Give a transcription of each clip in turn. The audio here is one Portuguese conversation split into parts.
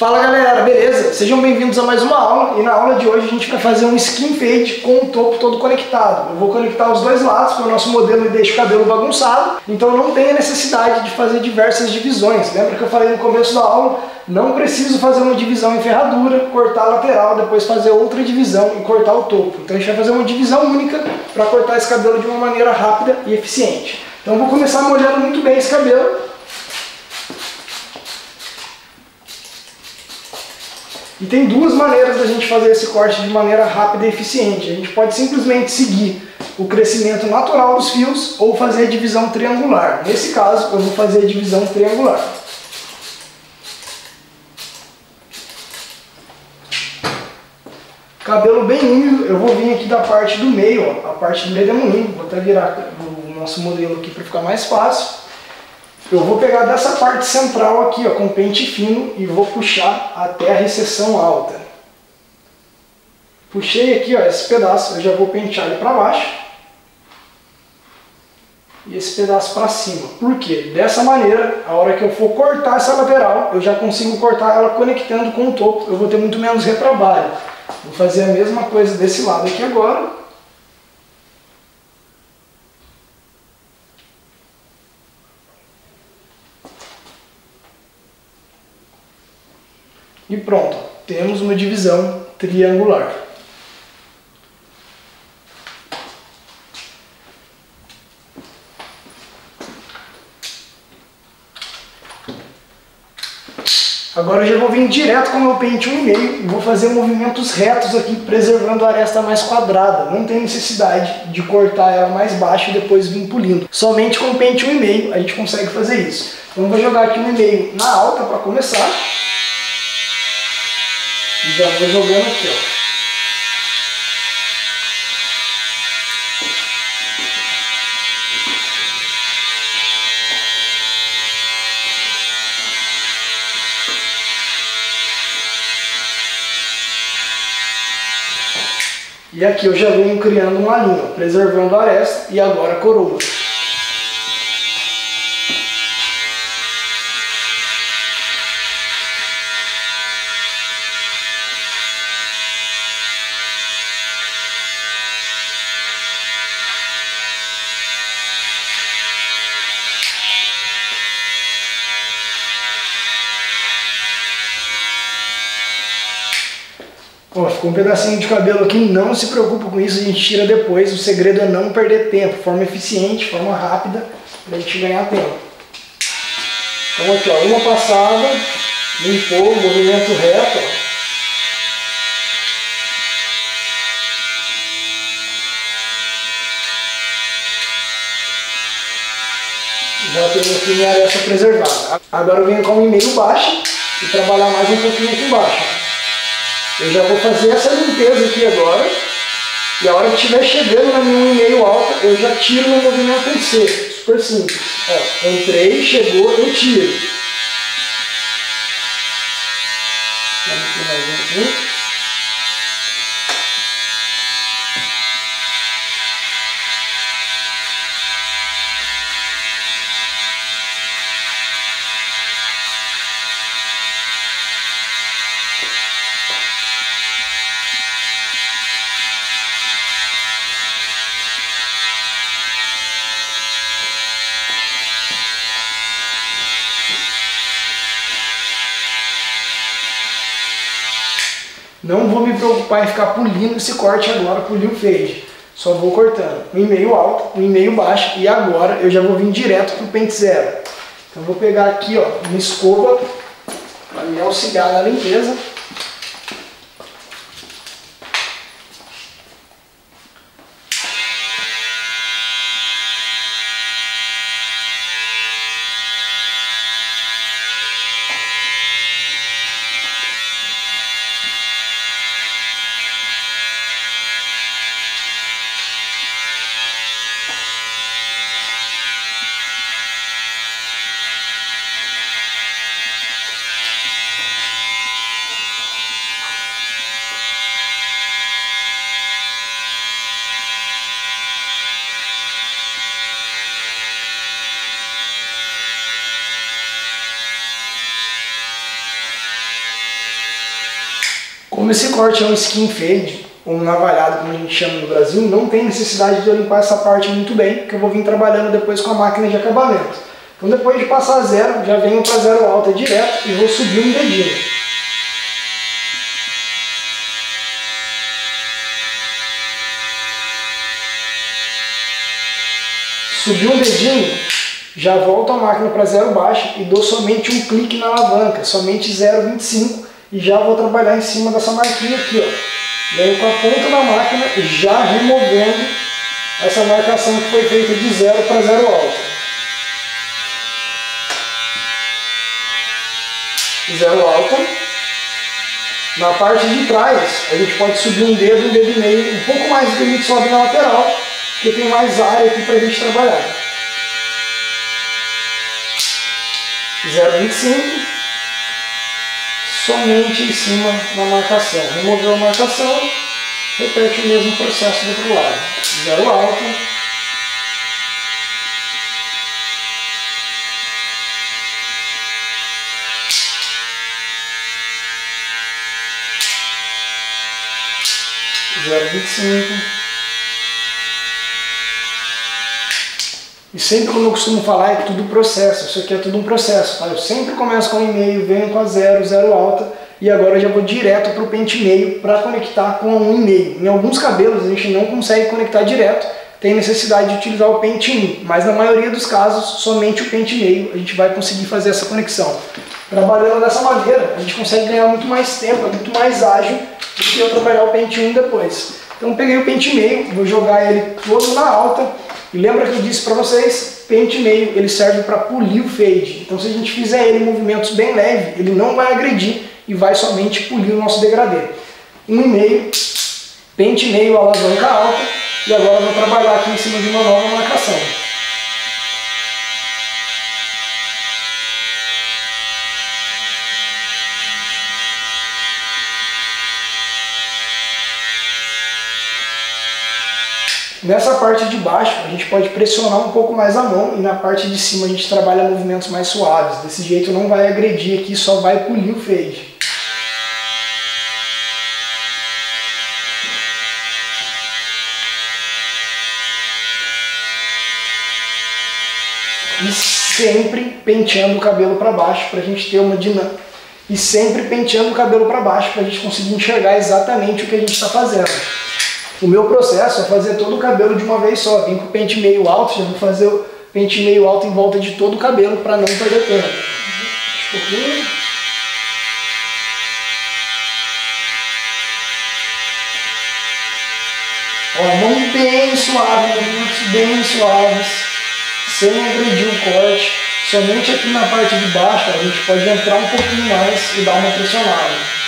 Fala galera, beleza? Sejam bem-vindos a mais uma aula e na aula de hoje a gente vai fazer um skin fade com o topo todo conectado. Eu vou conectar os dois lados porque o nosso modelo deixa o cabelo bagunçado, então não tem a necessidade de fazer diversas divisões. Lembra que eu falei no começo da aula? Não preciso fazer uma divisão em ferradura, cortar a lateral, depois fazer outra divisão e cortar o topo. Então a gente vai fazer uma divisão única para cortar esse cabelo de uma maneira rápida e eficiente. Então eu vou começar molhando muito bem esse cabelo. E tem duas maneiras da gente fazer esse corte de maneira rápida e eficiente. A gente pode simplesmente seguir o crescimento natural dos fios ou fazer a divisão triangular. Nesse caso, eu vou fazer a divisão triangular. Cabelo bem úmido, eu vou vir aqui da parte do meio, ó, a parte do redemoinho. Vou até virar o nosso modelo aqui para ficar mais fácil. Eu vou pegar dessa parte central aqui, ó, com pente fino e vou puxar até a recessão alta. Puxei aqui, ó, esse pedaço, eu já vou pentear ele para baixo. E esse pedaço para cima. Por quê? Dessa maneira, a hora que eu for cortar essa lateral, eu já consigo cortar ela conectando com o topo. Eu vou ter muito menos retrabalho. Vou fazer a mesma coisa desse lado aqui agora. E pronto, temos uma divisão triangular. Agora eu já vou vir direto com o meu pente 1,5 e vou fazer movimentos retos aqui, preservando a aresta mais quadrada. Não tem necessidade de cortar ela mais baixo e depois vir polindo. Somente com o pente 1,5 a gente consegue fazer isso. Então eu vou jogar aqui 1,5 na alta para começar. E já vou jogando aqui, ó. E aqui eu já venho criando uma linha, preservando a aresta e agora a coroa. Ó, ficou um pedacinho de cabelo aqui, não se preocupe com isso, a gente tira depois. O segredo é não perder tempo, forma eficiente, forma rápida, para a gente ganhar tempo. Então aqui, ó, uma passada, limpou, movimento reto, ó. Já tenho aqui minha aresta preservada. Agora eu venho com 1,5 baixo e trabalhar mais um pouquinho aqui embaixo. Eu já vou fazer essa limpeza aqui agora, e a hora que estiver chegando na minha 1,5 alta, eu já tiro no movimento em C, super simples. Ó, entrei, chegou, eu tiro. Vamos aqui mais um pouquinho. Não vou me preocupar em ficar polindo esse corte agora, polir o fade. Só vou cortando. 1,5 alto, 1,5 baixo e agora eu já vou vir direto para o pente zero. Então eu vou pegar aqui, ó, uma escova para me auxiliar na limpeza. Como esse corte é um skin fade, ou um navalhado, como a gente chama no Brasil, não tem necessidade de eu limpar essa parte muito bem, porque eu vou vir trabalhando depois com a máquina de acabamento. Então depois de passar a zero, já venho para zero alta direto e vou subir um dedinho. Subi um dedinho, já volto a máquina para zero baixa e dou somente um clique na alavanca, somente 0,25, e já vou trabalhar em cima dessa marquinha aqui, ó. Venho com a ponta da máquina já removendo essa marcação que foi feita de zero para zero alta. Zero alta. Na parte de trás, a gente pode subir um dedo e meio, um pouco mais do que a gente sobe na lateral, porque tem mais área aqui para a gente trabalhar. 0,25, somente em cima da marcação. Removeu a marcação, repete o mesmo processo do outro lado. Zero alta. Zero 25. E sempre, como eu costumo falar, é tudo processo. Isso aqui é tudo um processo, tá? Eu sempre começo com um e-mail, venho com a zero, zero alta, e agora eu já vou direto para o pente meio para conectar com um e-mail. Em alguns cabelos a gente não consegue conectar direto, tem necessidade de utilizar o pente 1, mas na maioria dos casos, somente o pente meio a gente vai conseguir fazer essa conexão. Trabalhando dessa maneira, a gente consegue ganhar muito mais tempo, é muito mais ágil do que eu trabalhar o pente 1 depois. Então peguei o pente meio, vou jogar ele todo na alta. E lembra que eu disse para vocês, pente meio, ele serve para polir o fade. Então se a gente fizer ele em movimentos bem leves, ele não vai agredir e vai somente polir o nosso degradê. 1,5, pente meio, alavanca alta, e agora eu vou trabalhar aqui em cima de uma nova marcação. Nessa parte de baixo, a gente pode pressionar um pouco mais a mão e na parte de cima a gente trabalha movimentos mais suaves. Desse jeito não vai agredir aqui, só vai polir o fade. E sempre penteando o cabelo para baixo para a gente ter uma dinâmica. E sempre penteando o cabelo para baixo para a gente conseguir enxergar exatamente o que a gente está fazendo. O meu processo é fazer todo o cabelo de uma vez só. Vim com o pente meio alto, já vou fazer o pente meio alto em volta de todo o cabelo para não perder tempo. Um pouquinho. Ó, mão bem suave, movimentos bem suaves, sem agredir o corte. Somente aqui na parte de baixo a gente pode entrar um pouquinho mais e dar uma pressionada.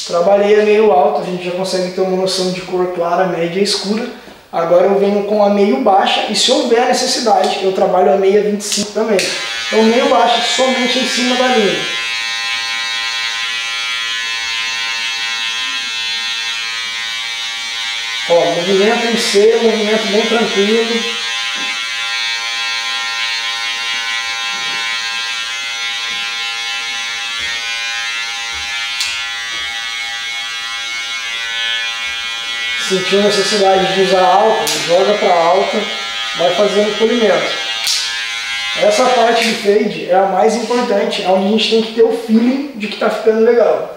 Trabalhei a meio alto, a gente já consegue ter uma noção de cor clara, média e escura. Agora eu venho com a meio baixa e se houver necessidade, eu trabalho a meia 25 também. Então meio baixa somente em cima da linha. Ó, movimento em C, movimento bem tranquilo. Sentiu necessidade de usar alta, joga para alta, vai fazendo polimento. Essa parte de fade é a mais importante, é onde a gente tem que ter o feeling de que está ficando legal.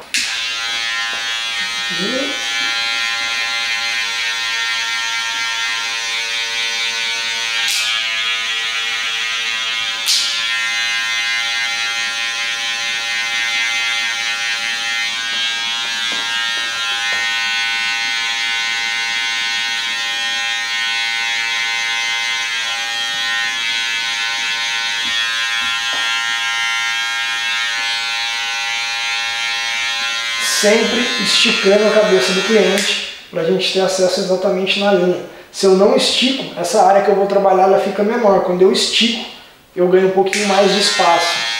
sempre esticando a cabeça do cliente para a gente ter acesso exatamente na linha. Se eu não estico, essa área que eu vou trabalhar ela fica menor. Quando eu estico, eu ganho um pouquinho mais de espaço.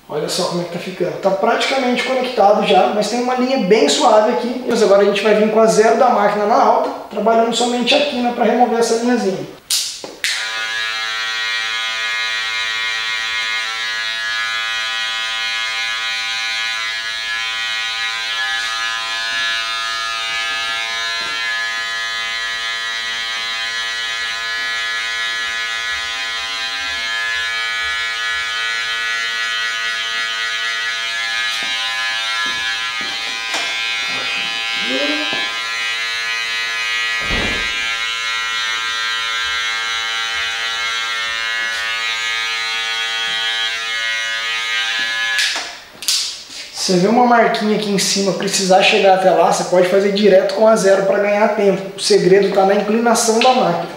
Olha só como é que tá ficando. Tá praticamente conectado já, mas tem uma linha bem suave aqui. Mas agora a gente vai vir com a zero da máquina na alta, trabalhando somente a quina para remover essa linhazinha. Você vê uma marquinha aqui em cima, precisar chegar até lá, você pode fazer direto com a zero para ganhar tempo. O segredo está na inclinação da máquina.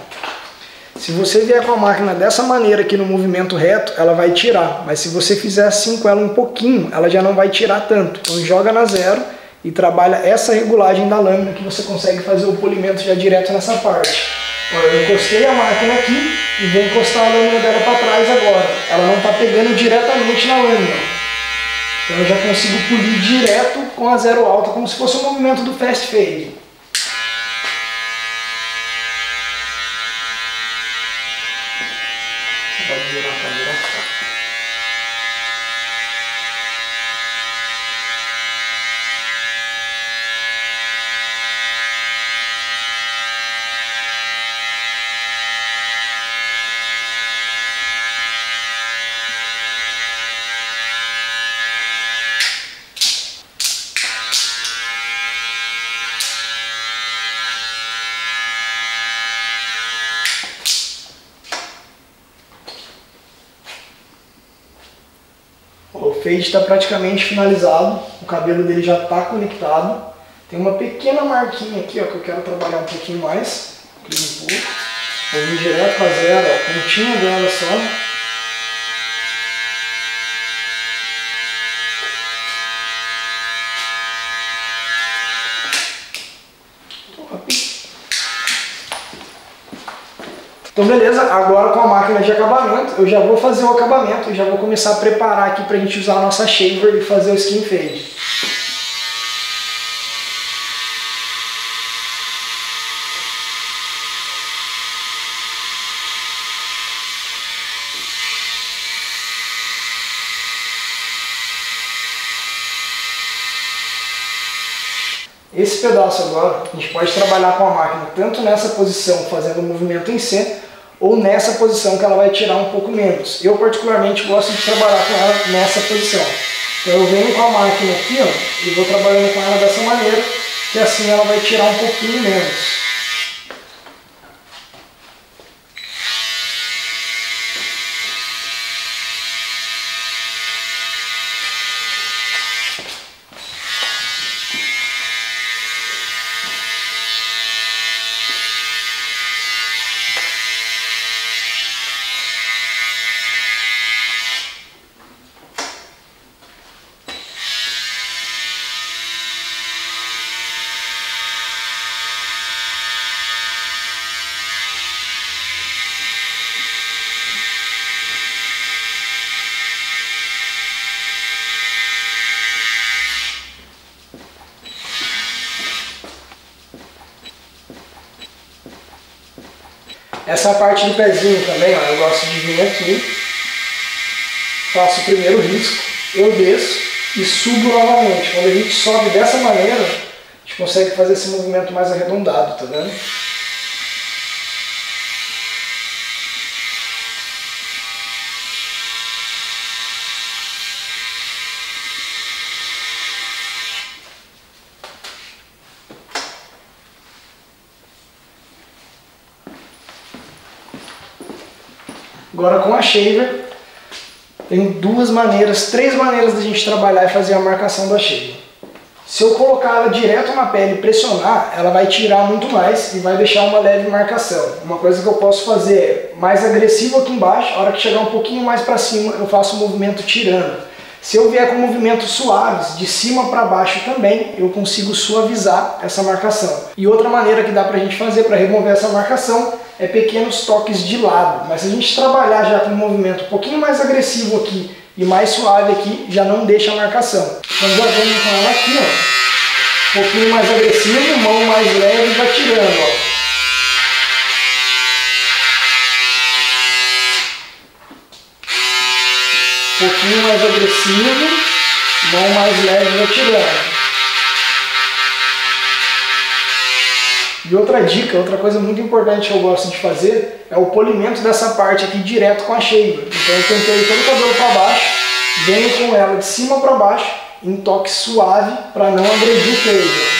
Se você vier com a máquina dessa maneira aqui no movimento reto, ela vai tirar. Mas se você fizer assim com ela um pouquinho, ela já não vai tirar tanto. Então joga na zero e trabalha essa regulagem da lâmina que você consegue fazer o polimento já direto nessa parte. Olha, eu encostei a máquina aqui e vou encostar a lâmina dela para trás agora. Ela não está pegando diretamente na lâmina. Então eu já consigo polir direto com a zero alta, como se fosse o movimento do fast fade. Você vai virar a cadeira. O fade está praticamente finalizado, o cabelo dele já está conectado. Tem uma pequena marquinha aqui, ó, que eu quero trabalhar um pouquinho mais. Vou vir direto com a zero, ó, pontinha dela só. Então beleza, agora com a máquina de acabamento, eu já vou fazer o acabamento, eu já vou começar a preparar aqui para a gente usar a nossa shaver e fazer o skin fade. Esse pedaço agora, a gente pode trabalhar com a máquina tanto nessa posição, fazendo o movimento em C, ou nessa posição que ela vai tirar um pouco menos. Eu particularmente gosto de trabalhar com ela nessa posição. Então eu venho com a máquina aqui, ó, e vou trabalhando com ela dessa maneira, que assim ela vai tirar um pouquinho menos. Essa parte do pezinho também, ó, eu gosto de vir aqui, faço o primeiro risco, eu desço e subo novamente. Quando a gente sobe dessa maneira, a gente consegue fazer esse movimento mais arredondado, tá vendo? Agora com a shaver, Tenho três maneiras da gente trabalhar e fazer a marcação da shaver. Se eu colocar ela direto na pele e pressionar, ela vai tirar muito mais e vai deixar uma leve marcação. Uma coisa que eu posso fazer é mais agressivo aqui embaixo, a hora que chegar um pouquinho mais para cima, eu faço o movimento tirando. Se eu vier com movimentos suaves, de cima para baixo também, eu consigo suavizar essa marcação. E outra maneira que dá pra gente fazer para remover essa marcação é pequenos toques de lado. Mas se a gente trabalhar já com um movimento um pouquinho mais agressivo aqui e mais suave aqui, já não deixa a marcação. Então já venho com ela aqui, ó. Um pouquinho mais agressivo, mão mais leve e já tirando, ó. Um pouquinho mais agressivo, mão mais leve e já tirando. E outra dica, outra coisa muito importante que eu gosto de fazer é o polimento dessa parte aqui direto com a shaver. Então eu tentei todo o cabelo para baixo, venho com ela de cima para baixo, em toque suave para não agredir o fade.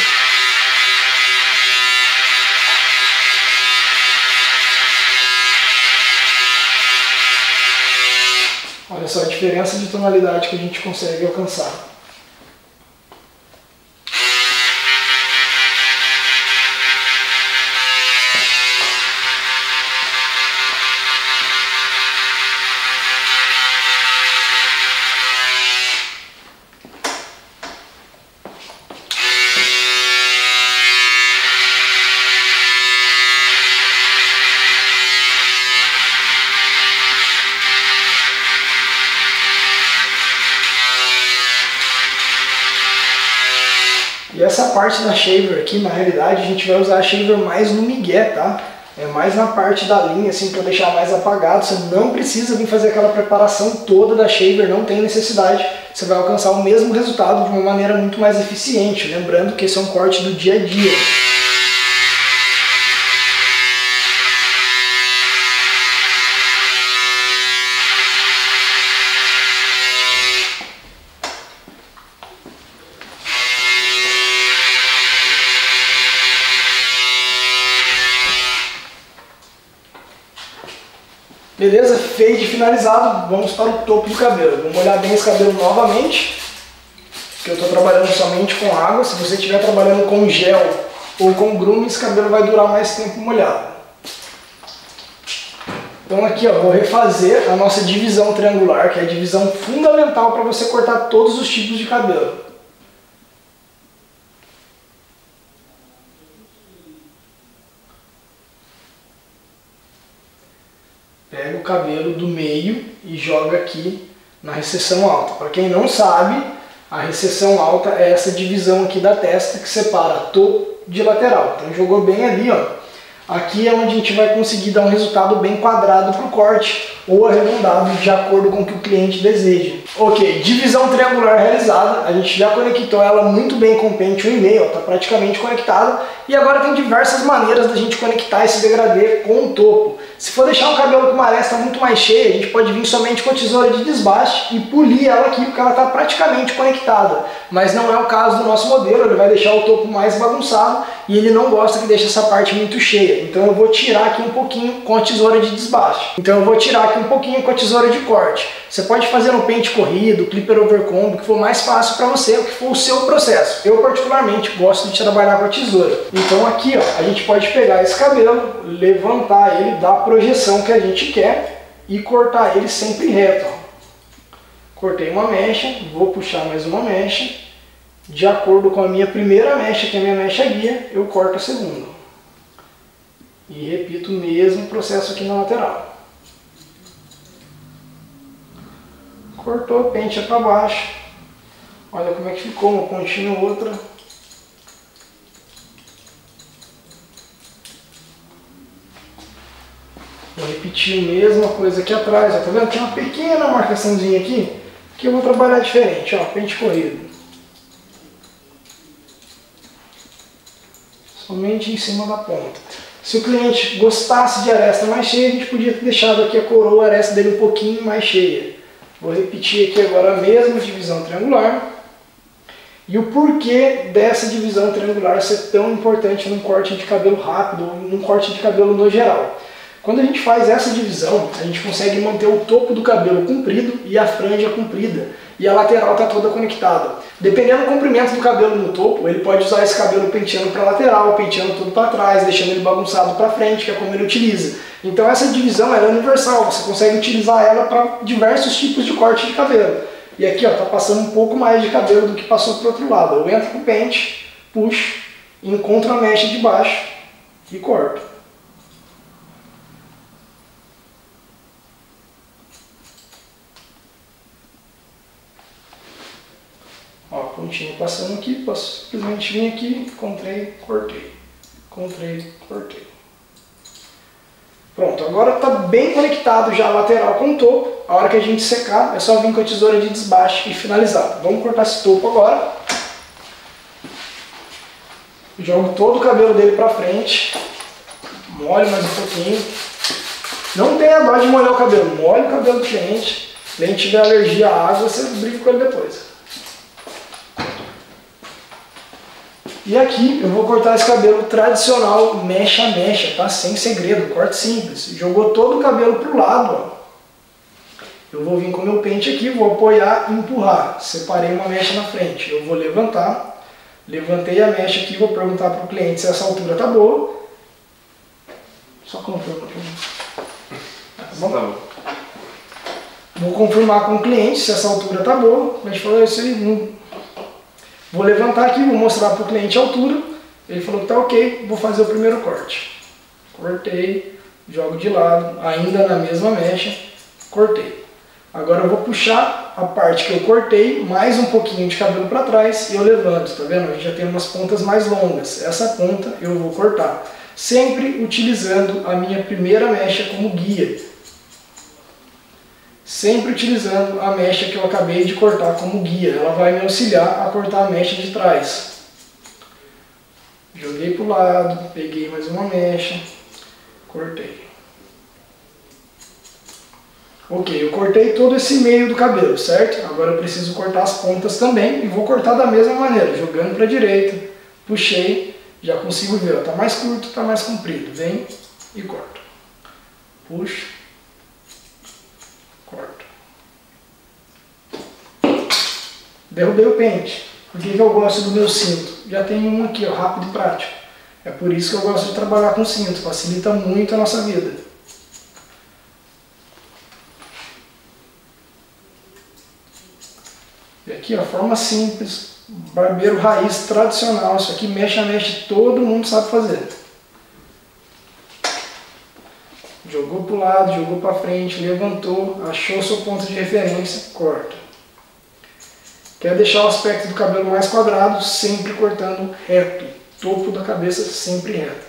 Olha só a diferença de tonalidade que a gente consegue alcançar. E essa parte da shaver aqui, na realidade, a gente vai usar a shaver mais no migué, tá? É mais na parte da linha, assim, para deixar mais apagado. Você não precisa vir fazer aquela preparação toda da shaver, não tem necessidade. Você vai alcançar o mesmo resultado de uma maneira muito mais eficiente. Lembrando que esse é um corte do dia a dia. Beleza? Fade finalizado, vamos para o topo do cabelo. Vou molhar bem esse cabelo novamente, porque eu estou trabalhando somente com água. Se você estiver trabalhando com gel ou com grume, esse cabelo vai durar mais tempo molhado. Então aqui, ó, vou refazer a nossa divisão triangular, que é a divisão fundamental para você cortar todos os tipos de cabelo. Pega o cabelo do meio e joga aqui na recessão alta. Para quem não sabe, a recessão alta é essa divisão aqui da testa que separa topo de lateral. Então jogou bem ali, ó. Aqui é onde a gente vai conseguir dar um resultado bem quadrado para o corte ou arredondado de acordo com o que o cliente deseja. Ok, divisão triangular realizada, a gente já conectou ela muito bem com o pente 1,5, está praticamente conectada. E agora tem diversas maneiras da gente conectar esse degradê com o topo. Se for deixar o cabelo com uma aresta muito mais cheia, a gente pode vir somente com a tesoura de desbaste e polir ela aqui, porque ela está praticamente conectada. Mas não é o caso do nosso modelo, ele vai deixar o topo mais bagunçado e ele não gosta que deixe essa parte muito cheia. Então eu vou tirar aqui um pouquinho com a tesoura de desbaste. Então eu vou tirar aqui um pouquinho com a tesoura de corte. Você pode fazer no pente corrido, clipper over combo, o que for mais fácil para você, o que for o seu processo. Eu particularmente gosto de trabalhar com a tesoura. Então aqui, ó, a gente pode pegar esse cabelo, levantar ele, dar a projeção que a gente quer e cortar ele sempre reto. Ó. Cortei uma mecha, vou puxar mais uma mecha. De acordo com a minha primeira mecha, que é a minha mecha guia, eu corto a segunda. E repito o mesmo processo aqui na lateral. Cortou, penteia para baixo. Olha como é que ficou, uma pontinha ou outra. Vou repetir a mesma coisa aqui atrás, ó, tá vendo? Tem uma pequena marcaçãozinha aqui, que eu vou trabalhar diferente, ó, pente corrido. Somente em cima da ponta. Se o cliente gostasse de aresta mais cheia, a gente podia ter deixado aqui a coroa, a aresta dele um pouquinho mais cheia. Vou repetir aqui agora a mesma divisão triangular. E o porquê dessa divisão triangular ser tão importante num corte de cabelo rápido ou num corte de cabelo no geral. Quando a gente faz essa divisão, a gente consegue manter o topo do cabelo comprido e a franja comprida. E a lateral está toda conectada. Dependendo do comprimento do cabelo no topo, ele pode usar esse cabelo penteando para a lateral, penteando tudo para trás, deixando ele bagunçado para frente, que é como ele utiliza. Então essa divisão ela é universal, você consegue utilizar ela para diversos tipos de corte de cabelo. E aqui ó, tá passando um pouco mais de cabelo do que passou para o outro lado. Eu entro com o pente, puxo, encontro a mecha de baixo e corto. Ó, pontinho passando aqui, posso simplesmente vir aqui, encontrei, cortei. Encontrei, cortei. Pronto, agora está bem conectado já a lateral com o topo. A hora que a gente secar, é só vir com a tesoura de desbaste e finalizar. Vamos cortar esse topo agora. Jogo todo o cabelo dele para frente. Molho mais um pouquinho. Não tenha dó de molhar o cabelo. Molhe o cabelo do cliente. Se o cliente tiver alergia à água, você briga com ele depois. E aqui eu vou cortar esse cabelo tradicional, mecha a mecha, tá? Sem segredo, corte simples. Jogou todo o cabelo pro lado, ó. Eu vou vir com o meu pente aqui, vou apoiar e empurrar. Separei uma mecha na frente. Eu vou levantar, levantei a mecha aqui, vou perguntar pro cliente se essa altura tá boa. Só confirma aqui. Tá bom? Vou confirmar com o cliente se essa altura tá boa. A gente falou isso aí. Vou levantar aqui, vou mostrar para o cliente a altura. Ele falou que tá ok, vou fazer o primeiro corte. Cortei, jogo de lado, ainda na mesma mecha, cortei. Agora eu vou puxar a parte que eu cortei, mais um pouquinho de cabelo para trás e eu levanto, tá vendo? A gente já tem umas pontas mais longas. Essa ponta eu vou cortar, sempre utilizando a minha primeira mecha como guia. Sempre utilizando a mecha que eu acabei de cortar como guia. Ela vai me auxiliar a cortar a mecha de trás. Joguei para o lado, peguei mais uma mecha, cortei. Ok, eu cortei todo esse meio do cabelo, certo? Agora eu preciso cortar as pontas também e vou cortar da mesma maneira, jogando para a direita, puxei, já consigo ver, está mais curto, está mais comprido. Vem e corto. Puxo. Corto. Derrubei o pente. Por que eu gosto do meu cinto? Já tem um aqui, ó, rápido e prático. É por isso que eu gosto de trabalhar com cinto. Facilita muito a nossa vida. E aqui, ó, forma simples. Barbeiro raiz tradicional. Isso aqui mexe a mexe, todo mundo sabe fazer. Jogou para o lado, jogou para frente, levantou, achou seu ponto de referência, corta. Quer deixar o aspecto do cabelo mais quadrado, sempre cortando reto. Topo da cabeça sempre reto.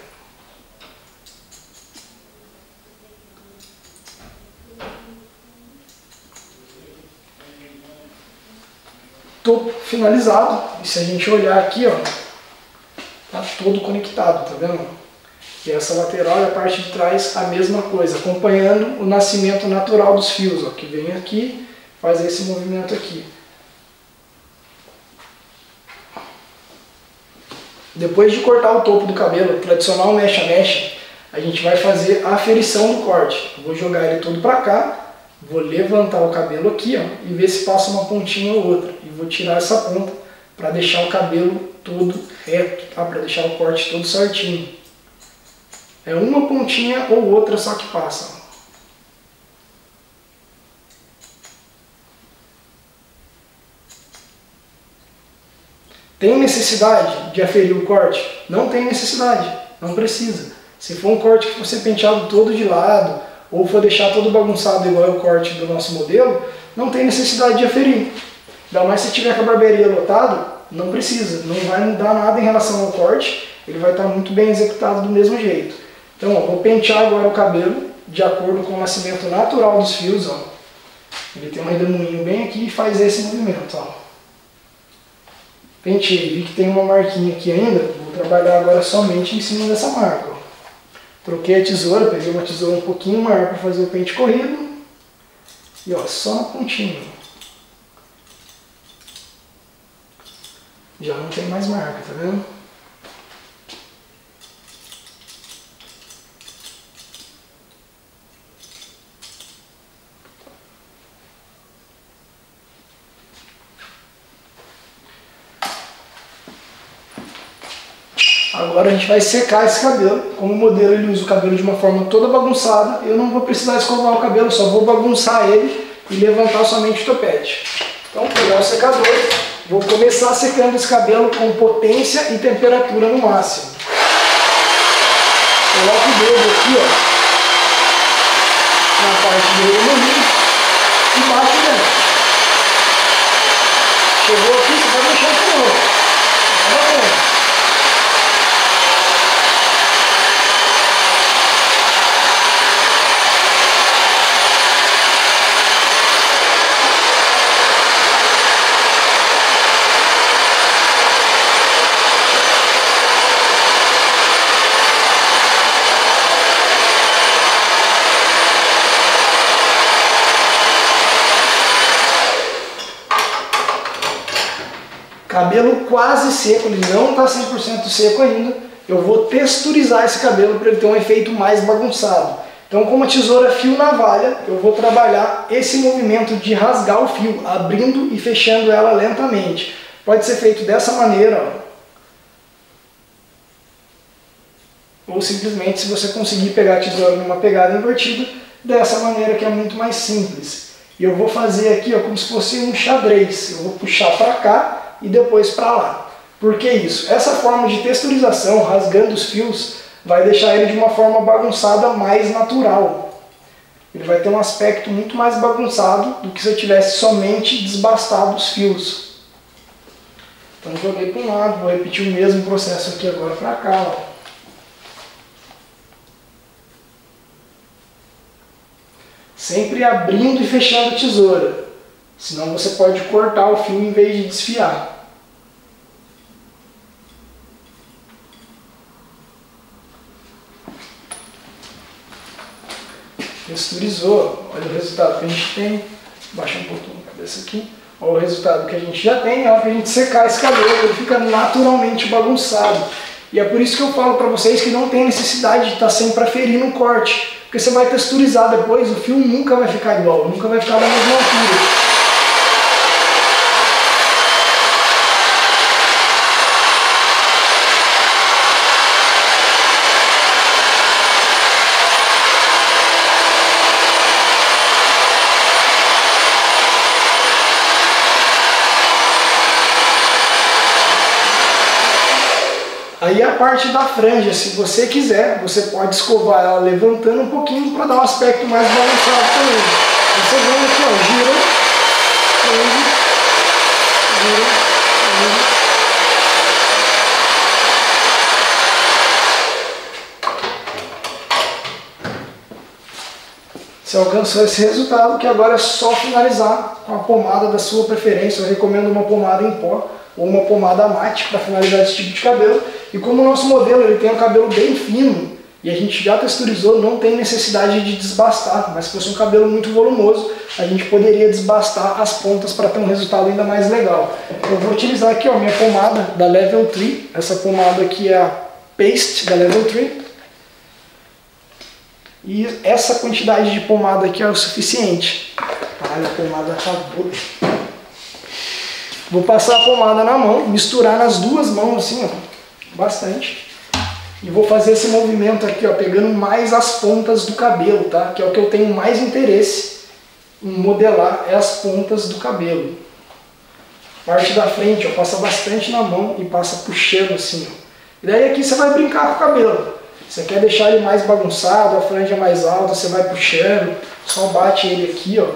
Topo finalizado. E se a gente olhar aqui, ó, tá todo conectado, tá vendo? E essa lateral e a parte de trás a mesma coisa, acompanhando o nascimento natural dos fios, ó, que vem aqui, faz esse movimento aqui. Depois de cortar o topo do cabelo, tradicional mecha a mecha, a gente vai fazer a aferição do corte. Eu vou jogar ele todo para cá, vou levantar o cabelo aqui, ó, e ver se passa uma pontinha ou outra. E vou tirar essa ponta para deixar o cabelo todo reto, tá? Para deixar o corte todo certinho. É uma pontinha ou outra só que passa. Tem necessidade de aferir o corte? Não tem necessidade, não precisa. Se for um corte que for ser penteado todo de lado, ou for deixar todo bagunçado igual é o corte do nosso modelo, não tem necessidade de aferir. Ainda mais se tiver com a barbearia lotada, não precisa, não vai mudar nada em relação ao corte, ele vai estar muito bem executado do mesmo jeito. Então, ó, vou pentear agora o cabelo de acordo com o nascimento natural dos fios. Ó. Ele tem um redemoinho bem aqui e faz esse movimento. Ó. Penteei, vi que tem uma marquinha aqui ainda, vou trabalhar agora somente em cima dessa marca. Ó. Troquei a tesoura, peguei uma tesoura um pouquinho maior para fazer o pente corrido. E ó, só na pontinha. Já não tem mais marca, tá vendo? Agora a gente vai secar esse cabelo. Como o modelo ele usa o cabelo de uma forma toda bagunçada, eu não vou precisar escovar o cabelo, só vou bagunçar ele e levantar somente o topete. Então, vou pegar o secador, vou começar secando esse cabelo com potência e temperatura no máximo. Coloco o dedo aqui, ó, na parte do remolinho e baixo dentro. Chegou aqui, você vai deixar de novo. Tá bom. Cabelo quase seco, ele não está 100% seco ainda. Eu vou texturizar esse cabelo para ele ter um efeito mais bagunçado. Então, com uma tesoura fio navalha, eu vou trabalhar esse movimento de rasgar o fio, abrindo e fechando ela lentamente. Pode ser feito dessa maneira, ó. Ou simplesmente, se você conseguir pegar a tesoura numa pegada invertida, dessa maneira que é muito mais simples. E eu vou fazer aqui, ó, como se fosse um xadrez. Eu vou puxar para cá e depois para lá. Por que isso? Essa forma de texturização, rasgando os fios, vai deixar ele de uma forma bagunçada mais natural. Ele vai ter um aspecto muito mais bagunçado do que se eu tivesse somente desbastado os fios. Então joguei para um lado, vou repetir o mesmo processo aqui agora para cá, ó. Sempre abrindo e fechando a tesoura, senão você pode cortar o fio em vez de desfiar. Texturizou, olha o resultado que a gente tem. Baixa um pouquinho a cabeça aqui. Olha o resultado que a gente já tem. Na hora que a gente secar esse cabelo, ele fica naturalmente bagunçado. E é por isso que eu falo para vocês que não tem necessidade de estar sempre aferindo o corte. Porque você vai texturizar depois, o fio nunca vai ficar igual, nunca vai ficar da mesma altura. Aí a parte da franja, se você quiser, você pode escovar ela levantando um pouquinho para dar um aspecto mais balançado também. Você vem aqui, ó, gira, prende, gira, prende. Você alcançou esse resultado, que agora é só finalizar com a pomada da sua preferência. Eu recomendo uma pomada em pó ou uma pomada mate para finalizar esse tipo de cabelo. E como o nosso modelo ele tem um cabelo bem fino e a gente já texturizou, não tem necessidade de desbastar. Mas se fosse um cabelo muito volumoso, a gente poderia desbastar as pontas para ter um resultado ainda mais legal. Eu vou utilizar aqui, ó, minha pomada da Level 3. Essa pomada aqui é a Paste da Level 3. E essa quantidade de pomada aqui é o suficiente. Olha, a pomada acabou. Vou passar a pomada na mão, misturar nas duas mãos assim, ó, bastante. E vou fazer esse movimento aqui, ó, pegando mais as pontas do cabelo, tá? Que é o que eu tenho mais interesse em modelar, é as pontas do cabelo. Parte da frente, ó, passa bastante na mão e passa puxando assim, ó. E daí aqui você vai brincar com o cabelo. Você quer deixar ele mais bagunçado, a franja mais alta, você vai puxando, só bate ele aqui, ó,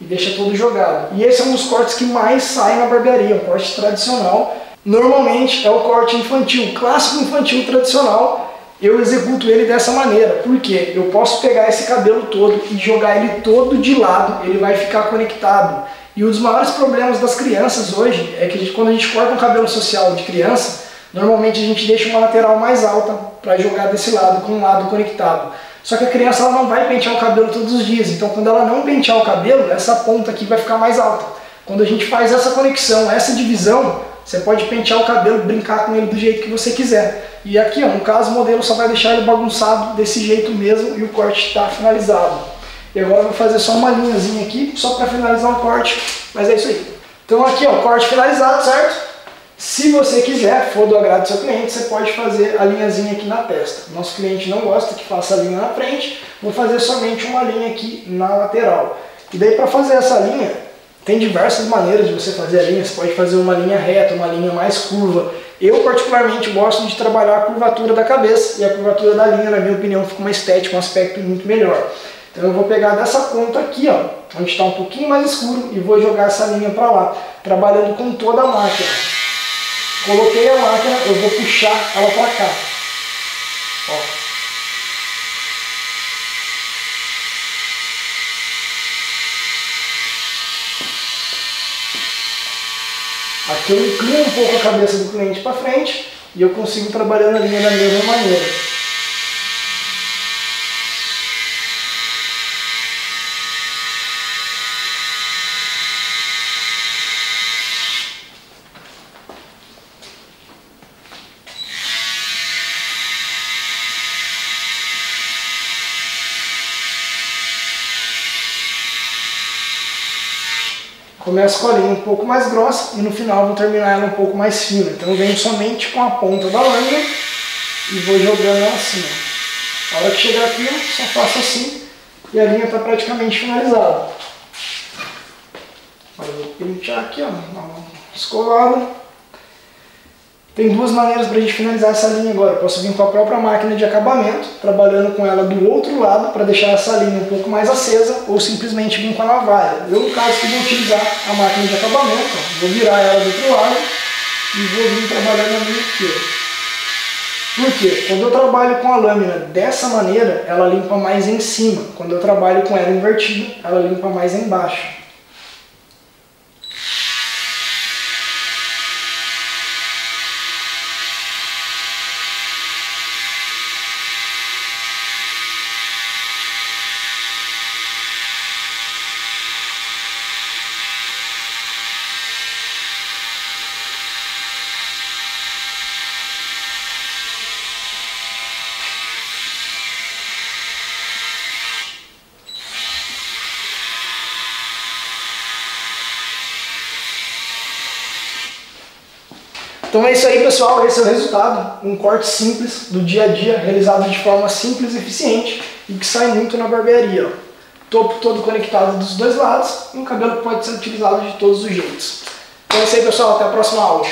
e deixa todo jogado. E esse é um dos cortes que mais sai na barbearia, um corte tradicional. Normalmente é o corte infantil, clássico infantil tradicional. Eu executo ele dessa maneira, porque eu posso pegar esse cabelo todo e jogar ele todo de lado, ele vai ficar conectado. E um dos maiores problemas das crianças hoje é que quando a gente corta um cabelo social de criança, normalmente a gente deixa uma lateral mais alta para jogar desse lado, com um lado conectado. Só que a criança ela não vai pentear o cabelo todos os dias, então quando ela não pentear o cabelo, essa ponta aqui vai ficar mais alta. Quando a gente faz essa conexão, essa divisão, você pode pentear o cabelo, brincar com ele do jeito que você quiser. E aqui, ó, no caso, o modelo só vai deixar ele bagunçado desse jeito mesmo e o corte está finalizado. E agora eu vou fazer só uma linhazinha aqui, só para finalizar o corte, mas é isso aí. Então aqui, ó, o corte finalizado, certo? Se você quiser, for do agrado do seu cliente, você pode fazer a linhazinha aqui na testa. Nosso cliente não gosta que faça a linha na frente, vou fazer somente uma linha aqui na lateral. E daí para fazer essa linha, tem diversas maneiras de você fazer a linha. Você pode fazer uma linha reta, uma linha mais curva. Eu particularmente gosto de trabalhar a curvatura da cabeça e a curvatura da linha, na minha opinião, fica uma estética, um aspecto muito melhor. Então eu vou pegar dessa ponta aqui, ó, onde está um pouquinho mais escuro, e vou jogar essa linha para lá, trabalhando com toda a máquina. Coloquei a máquina, eu vou puxar ela para cá. Ó. Aqui eu inclino um pouco a cabeça do cliente para frente e eu consigo trabalhar a linha da mesma maneira. Começo com a linha um pouco mais grossa e no final vou terminar ela um pouco mais fina. Então eu venho somente com a ponta da lâmina e vou jogando ela assim. Ó. A hora que chegar aqui, eu só faço assim e a linha está praticamente finalizada. Agora eu vou pentear aqui, ó, dar uma escovada. Tem duas maneiras para a gente finalizar essa linha agora. Eu posso vir com a própria máquina de acabamento, trabalhando com ela do outro lado para deixar essa linha um pouco mais acesa, ou simplesmente vir com a navalha. Eu, no caso, que vou utilizar a máquina de acabamento, ó, vou virar ela do outro lado e vou vir trabalhando a linha aqui. Ó. Por quê? Quando eu trabalho com a lâmina dessa maneira, ela limpa mais em cima. Quando eu trabalho com ela invertida, ela limpa mais embaixo. Então é isso aí, pessoal, esse é o resultado, um corte simples do dia a dia, realizado de forma simples e eficiente e que sai muito na barbearia. Ó. Topo todo conectado dos dois lados e um cabelo que pode ser utilizado de todos os jeitos. Então é isso aí, pessoal, até a próxima aula.